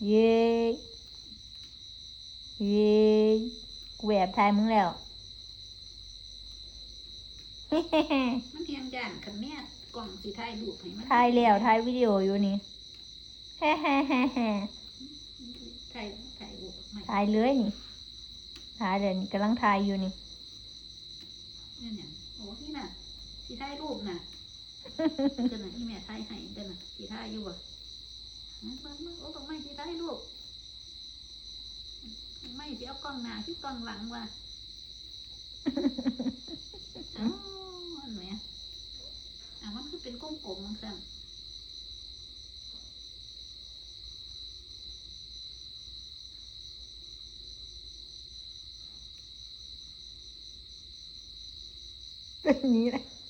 เย้เย้กูแอบถ่ายมึงแล้ว มันเฮียงย่านคันแม่กล่องสิถ่ายรูปให้มัน ถ่ายแล้วถ่ายวิดีโออยู่นี่แฮ่แฮ่แฮ่แฮ่ ถ่ายรูปไม่ ถ่ายเลยนี่ถ่ายเดี๋ยวนี้กำลังถ่ายอยู่นี่ เนี่ยเนี่ยโอ้นี่น่ะสิถ่ายรูปน่ะเจ้าน่ะอีแม่ถ่ายให้เจ้าน่ะสิถ่ายอยู่บ่มาโอ้ต้องไม่สิถ่ายรูปไม่สิเอากล้องหน้าคือกล้องหลังว่ะอ๋ออันไหนมันคือเป็นกลมๆมั้งซั่น เป็นอย่างนี้แหละ